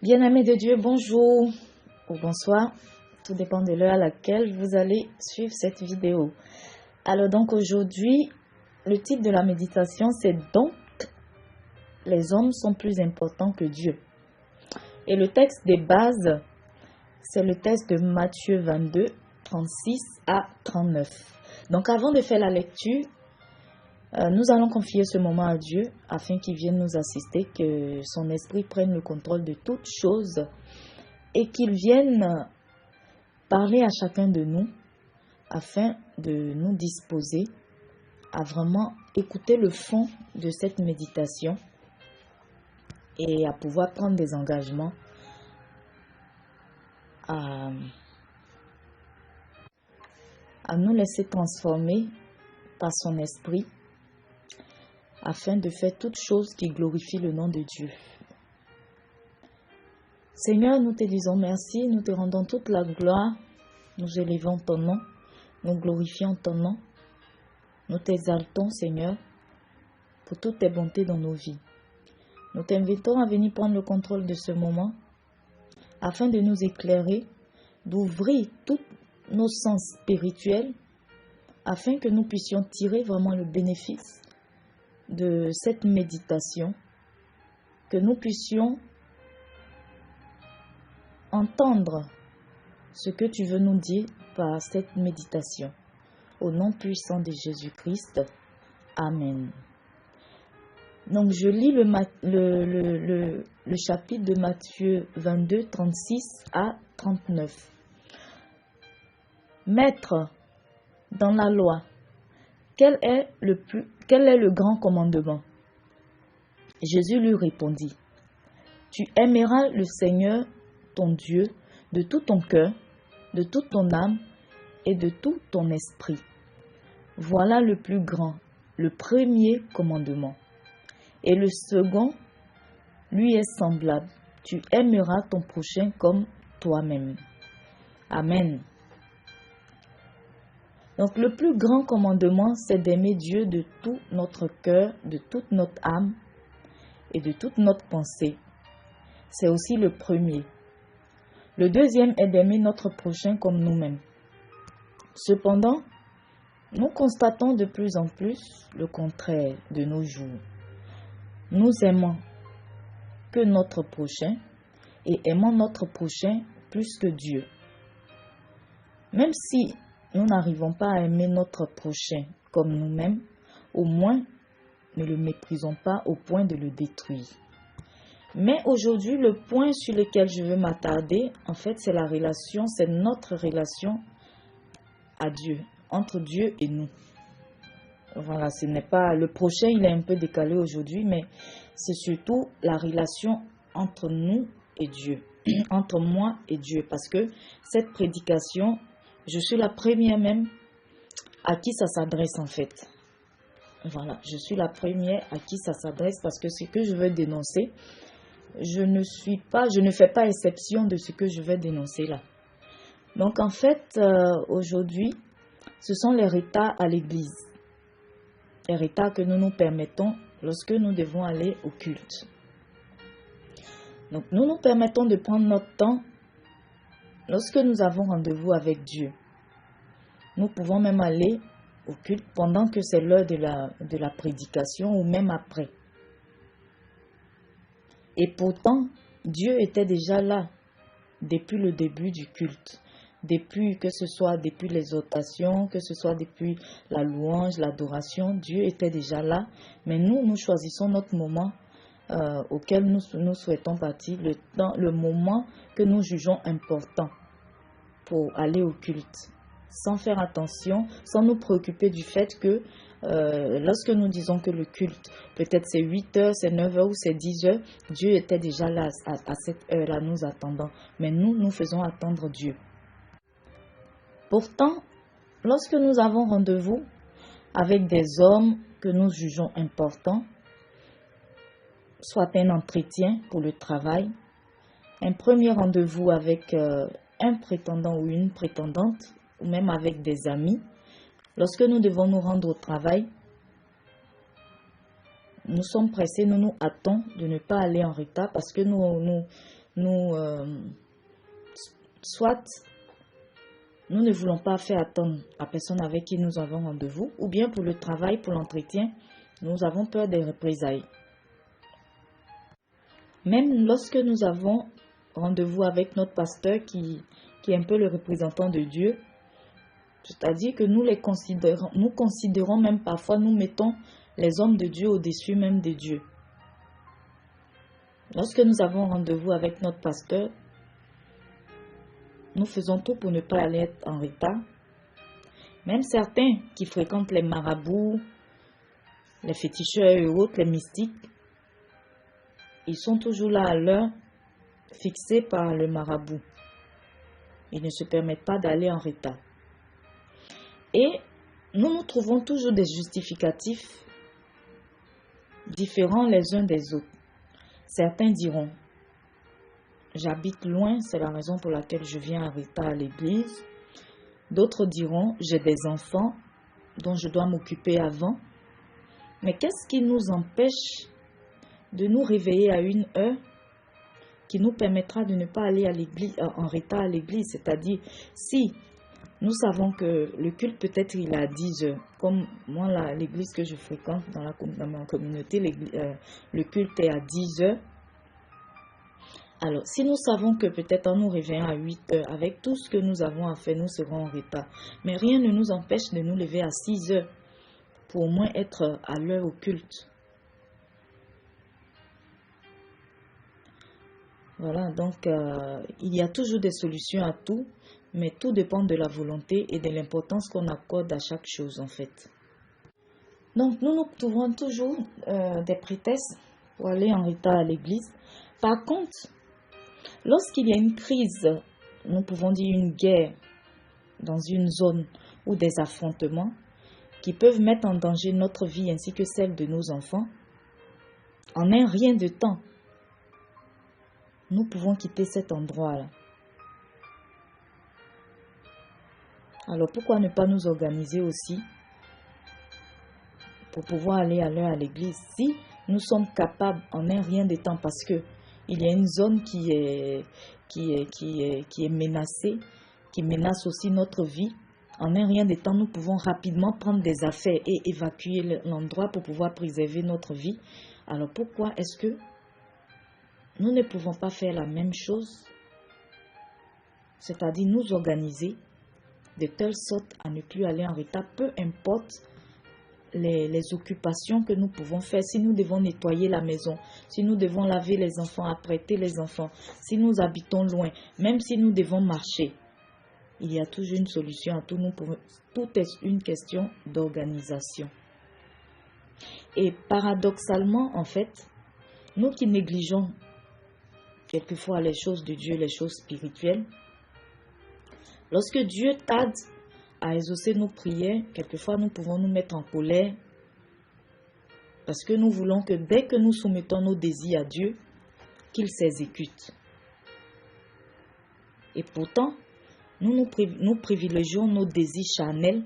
Bien-aimés de Dieu, bonjour ou bonsoir, tout dépend de l'heure à laquelle vous allez suivre cette vidéo. Alors donc aujourd'hui, le titre de la méditation c'est donc les hommes sont plus importants que Dieu. Et le texte de base, c'est le texte de Matthieu 22, 36 à 39. Donc avant de faire la lecture, nous allons confier ce moment à Dieu afin qu'il vienne nous assister, que son esprit prenne le contrôle de toutes choses et qu'il vienne parler à chacun de nous afin de nous disposer à vraiment écouter le fond de cette méditation et à pouvoir prendre des engagements à nous laisser transformer par son esprit afin de faire toutes choses qui glorifient le nom de Dieu. Seigneur, nous te disons merci, nous te rendons toute la gloire, nous élevons ton nom, nous glorifions ton nom, nous t'exaltons Seigneur pour toutes tes bontés dans nos vies. Nous t'invitons à venir prendre le contrôle de ce moment afin de nous éclairer, d'ouvrir tous nos sens spirituels afin que nous puissions tirer vraiment le bénéfice de cette méditation, que nous puissions entendre ce que tu veux nous dire par cette méditation. Au nom puissant de Jésus-Christ. Amen. Donc je lis le chapitre de Matthieu 22, 36 à 39. Maître, dans la loi, quel est le grand commandement? Jésus lui répondit, tu aimeras le Seigneur, ton Dieu, de tout ton cœur, de toute ton âme et de tout ton esprit. Voilà le plus grand, le premier commandement. Et le second, lui est semblable. Tu aimeras ton prochain comme toi-même. Amen. Donc le plus grand commandement, c'est d'aimer Dieu de tout notre cœur, de toute notre âme et de toute notre pensée. C'est aussi le premier. Le deuxième est d'aimer notre prochain comme nous-mêmes. Cependant, nous constatons de plus en plus le contraire de nos jours. Nous aimons que notre prochain et aimons notre prochain plus que Dieu. Même si nous n'arrivons pas à aimer notre prochain comme nous-mêmes, au moins ne le méprisons pas au point de le détruire. Mais aujourd'hui, le point sur lequel je veux m'attarder, en fait, c'est la relation, c'est notre relation à Dieu, entre Dieu et nous. Voilà, ce n'est pas le prochain, il est un peu décalé aujourd'hui, mais c'est surtout la relation entre nous et Dieu, entre moi et Dieu, parce que cette prédication, je suis la première même à qui ça s'adresse en fait. Voilà, je suis la première à qui ça s'adresse parce que ce que je veux dénoncer, je ne fais pas exception de ce que je vais dénoncer là. Donc en fait, aujourd'hui, ce sont les retards à l'église. Les retards que nous nous permettons lorsque nous devons aller au culte. Donc nous nous permettons de prendre notre temps lorsque nous avons rendez-vous avec Dieu. Nous pouvons même aller au culte pendant que c'est l'heure de la prédication ou même après. Et pourtant, Dieu était déjà là depuis le début du culte. Que ce soit depuis l'exhortation, que ce soit depuis la louange, l'adoration, Dieu était déjà là. Mais nous choisissons notre moment auquel nous souhaitons partir, le moment que nous jugeons important pour aller au culte. Sans faire attention, sans nous préoccuper du fait que lorsque nous disons que le culte, peut-être c'est 8 heures, c'est 9 heures ou c'est 10 heures, Dieu était déjà là à cette heure-là nous attendant. Mais nous faisons attendre Dieu. Pourtant, lorsque nous avons rendez-vous avec des hommes que nous jugeons importants, soit un entretien pour le travail, un premier rendez-vous avec un prétendant ou une prétendante, ou même avec des amis, lorsque nous devons nous rendre au travail, nous sommes pressés, nous nous hâtons de ne pas aller en retard parce que nous soit nous ne voulons pas faire attendre la personne avec qui nous avons rendez-vous, ou bien pour le travail, pour l'entretien, nous avons peur des représailles. Même lorsque nous avons rendez-vous avec notre pasteur qui est un peu le représentant de Dieu, c'est-à-dire que nous considérons même parfois, nous mettons les hommes de Dieu au-dessus même de Dieu. Lorsque nous avons rendez-vous avec notre pasteur, nous faisons tout pour ne pas aller être en retard. Même certains qui fréquentent les marabouts, les féticheurs et autres, les mystiques, ils sont toujours là à l'heure fixée par le marabout. Ils ne se permettent pas d'aller en retard. Et nous trouvons toujours des justificatifs différents les uns des autres. Certains diront, j'habite loin, c'est la raison pour laquelle je viens en retard à l'église. D'autres diront, j'ai des enfants dont je dois m'occuper avant. Mais qu'est-ce qui nous empêche de nous réveiller à une heure qui nous permettra de ne pas aller à l'église, en retard à l'église? C'est-à-dire, si nous savons que le culte peut-être il est à 10 heures, comme moi l'église que je fréquente dans ma communauté, le culte est à 10 heures. Alors, si nous savons que peut-être en nous réveillant à 8 heures, avec tout ce que nous avons à faire, nous serons en retard. Mais rien ne nous empêche de nous lever à 6 heures pour au moins être à l'heure au culte. Voilà, donc il y a toujours des solutions à tout, mais tout dépend de la volonté et de l'importance qu'on accorde à chaque chose en fait. Donc nous trouvons toujours des prétextes pour aller en retard à l'église. Par contre, lorsqu'il y a une crise, nous pouvons dire une guerre dans une zone ou des affrontements qui peuvent mettre en danger notre vie ainsi que celle de nos enfants, en un rien de temps, nous pouvons quitter cet endroit-là. Alors pourquoi ne pas nous organiser aussi pour pouvoir aller à l'heure à l'église si nous sommes capables en un rien de temps, parce que il y a une zone qui est menacée, qui menace aussi notre vie. En un rien de temps, nous pouvons rapidement prendre des affaires et évacuer l'endroit pour pouvoir préserver notre vie. Alors pourquoi est-ce que nous ne pouvons pas faire la même chose, c'est-à-dire nous organiser de telle sorte à ne plus aller en retard, peu importe les occupations que nous pouvons faire. Si nous devons nettoyer la maison, si nous devons laver les enfants, apprêter les enfants, si nous habitons loin, même si nous devons marcher, il y a toujours une solution à tout. Tout est une question d'organisation. Et paradoxalement, en fait, nous qui négligeons quelquefois les choses de Dieu, les choses spirituelles, lorsque Dieu tarde à exaucer nos prières, quelquefois nous pouvons nous mettre en colère parce que nous voulons que dès que nous soumettons nos désirs à Dieu, qu'il s'exécute. Et pourtant, nous privilégions nos désirs charnels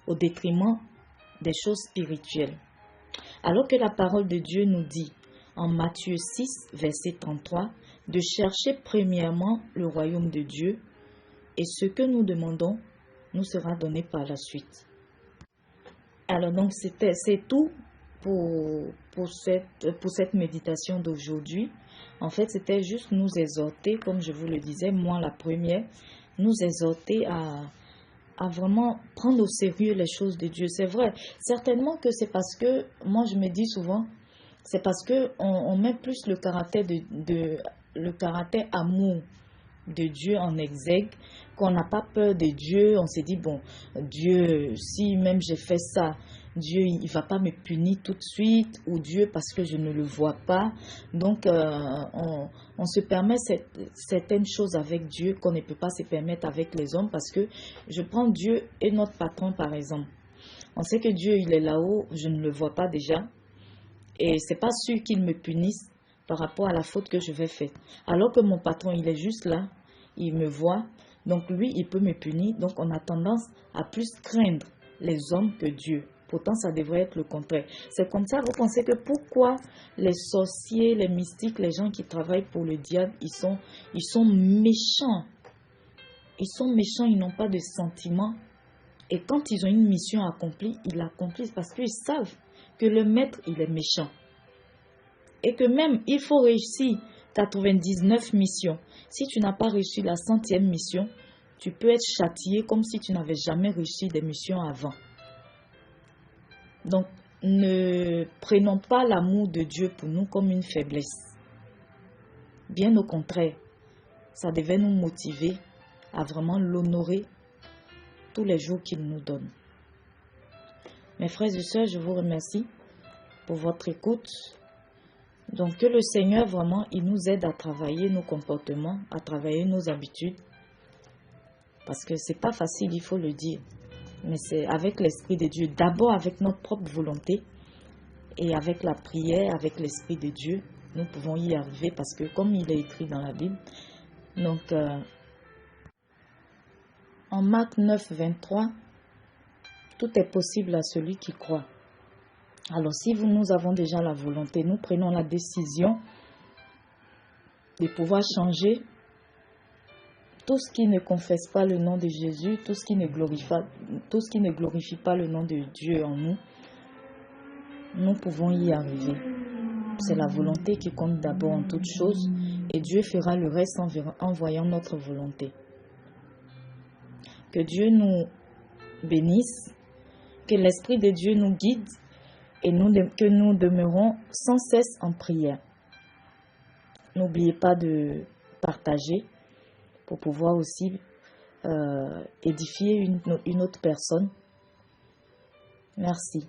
au détriment des choses spirituelles. Alors que la parole de Dieu nous dit en Matthieu 6, verset 33, de chercher premièrement le royaume de Dieu, et ce que nous demandons nous sera donné par la suite. Alors donc c'est tout pour cette méditation d'aujourd'hui. En fait, c'était juste nous exhorter, comme je vous le disais, moi la première, nous exhorter à vraiment prendre au sérieux les choses de Dieu. C'est vrai, certainement que c'est parce que, moi je me dis souvent, c'est parce qu'on met plus le caractère amour de Dieu en exergue, qu'on n'a pas peur de Dieu. On s'est dit, bon, Dieu, si même j'ai fait ça, Dieu, il ne va pas me punir tout de suite, ou Dieu, parce que je ne le vois pas. Donc, on se permet certaines choses avec Dieu qu'on ne peut pas se permettre avec les hommes, parce que je prends Dieu et notre patron, par exemple. On sait que Dieu, il est là-haut, je ne le vois pas déjà, et c'est pas sûr qu'il me punisse par rapport à la faute que je vais faire. Alors que mon patron, il est juste là, il me voit, donc lui, il peut me punir. Donc on a tendance à plus craindre les hommes que Dieu. Pourtant, ça devrait être le contraire. C'est comme ça, vous pensez que pourquoi les sorciers, les mystiques, les gens qui travaillent pour le diable, ils sont méchants. Ils sont méchants, ils n'ont pas de sentiments. Et quand ils ont une mission accomplie, ils l'accomplissent parce qu'ils savent que le maître, il est méchant. Et que même, il faut réussir 99 missions. Si tu n'as pas réussi la 100e mission, tu peux être châtié comme si tu n'avais jamais réussi des missions avant. Donc, ne prenons pas l'amour de Dieu pour nous comme une faiblesse. Bien au contraire, ça devait nous motiver à vraiment l'honorer tous les jours qu'il nous donne. Mes frères et sœurs, je vous remercie pour votre écoute. Donc, que le Seigneur vraiment, il nous aide à travailler nos comportements, à travailler nos habitudes. Parce que c'est pas facile, il faut le dire. Mais c'est avec l'Esprit de Dieu, d'abord avec notre propre volonté et avec la prière, avec l'Esprit de Dieu, nous pouvons y arriver parce que comme il est écrit dans la Bible, donc en Marc 9, 23, tout est possible à celui qui croit. Alors si nous avons déjà la volonté, nous prenons la décision de pouvoir changer tout ce qui ne confesse pas le nom de Jésus, tout ce qui ne glorifie pas le nom de Dieu en nous, nous pouvons y arriver. C'est la volonté qui compte d'abord en toutes choses et Dieu fera le reste en voyant notre volonté. Que Dieu nous bénisse, que l'Esprit de Dieu nous guide et que nous demeurons sans cesse en prière. N'oubliez pas de partager pour pouvoir aussi édifier une autre personne. Merci.